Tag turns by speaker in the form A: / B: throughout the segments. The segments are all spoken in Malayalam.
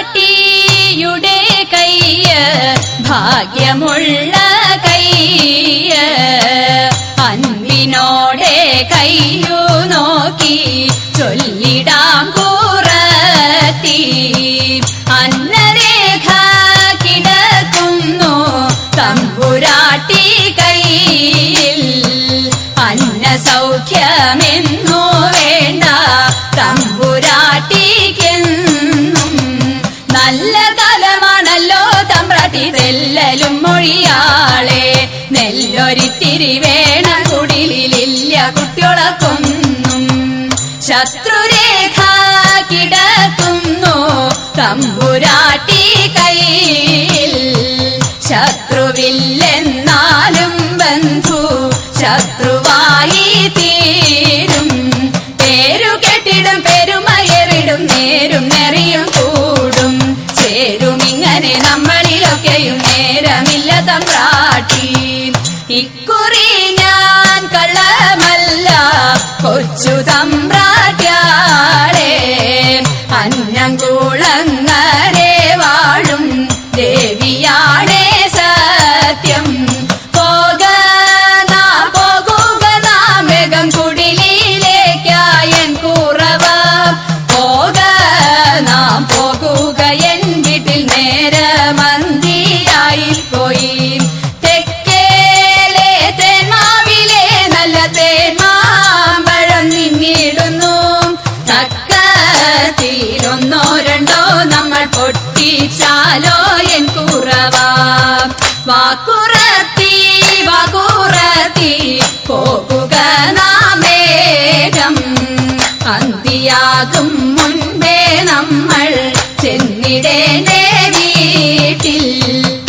A: തമ്പുരാട്ടിയുടെ കയ്യ് ഭാഗ്യമുള്ള കയ്യ് അൻപിനോടെ കയ്യു നോക്കി ചൊല്ലിടാം കൂറത്തി അന്നരേഖ കിടക്കുന്നു തമ്പുരാട്ടി കയ്യിൽ അന്ന സൗഖ്യമെന്നു വേണ്ട തമ്പുരാട്ടിക്കെന്നും നല്ല കാലമാണല്ലോ തമ്പ്രാട്ടി തെല്ലലും മൊഴിയാളെ നെല്ലൊരിത്തിരി വേണം കുടിലില്ല കുട്ടികളൊക്കൊന്നും ശത്രുരേഖ കിടക്കുന്നു തമ്പുരാട്ടി കയ്യിൽ ശത്രുവില്ലെന്നാലും ബന്ധു ശത്രുവായി തീരും പേരു കെട്ടിടും പെരുമയേറിടും നേരും നെറിയും കൂടും ചേരും ഇങ്ങനെ നമ്മളിലൊക്കെയും നേരമില്ല തമ്പ്രാട്ടി ഇക്കുറി ഞാൻ കള്ളമല്ല കൊച്ചു തമ്പ്രാട്യാളെ അന്നംകുളങ്ങരെ വാഴും ദേവിയാണേ സത്യം പോകുക നാം വേഗം കുടിലേക്കായൻ കുറവ നാം പോകുക എൻ വീട്ടിൽ നേരമന്തിയായി പോയി തെക്കേലെ തേന്മാവിലെ നല്ല തേന്മാമ്പഴം നിന്നിടുന്നു തക്കത്തിലൊന്നോ രണ്ടോ നമ്മൾ പൊട്ടിച്ചാലോ എൻ കുറവ വാക്കുറത്തി പോകുക നാം വേഗം അന്തിയാകും മുൻപേ നമ്മൾ ചെന്നിടേണ്ടേ വീട്ടിൽ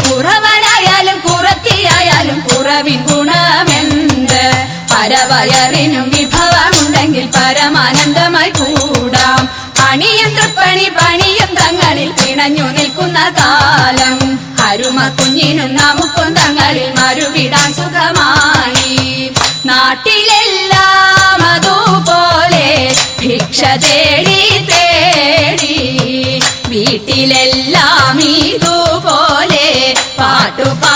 A: കുറവനായാലും കുറത്തിയായാലും കുറവിൻ ഗുണമെന്ത് പരവയറിനും വിഭവമുണ്ടെങ്കിൽ പരമാനന്ദമായി കൂടാം പണിയും തൃപ്പണി പണിയും തങ്ങളിൽ പിണഞ്ഞു നിൽക്കുന്ന കാലം അരുമ കുഞ്ഞിനും നമുക്കും തങ്ങളിൽ മറുവിടാൻ സുഖമായി നാട്ടിലെല്ലാം അതുപോലെ ഭിക്ഷ തേടി വീട്ടിലെല്ലാം ഇതുപോലെ പാട്ടുപാ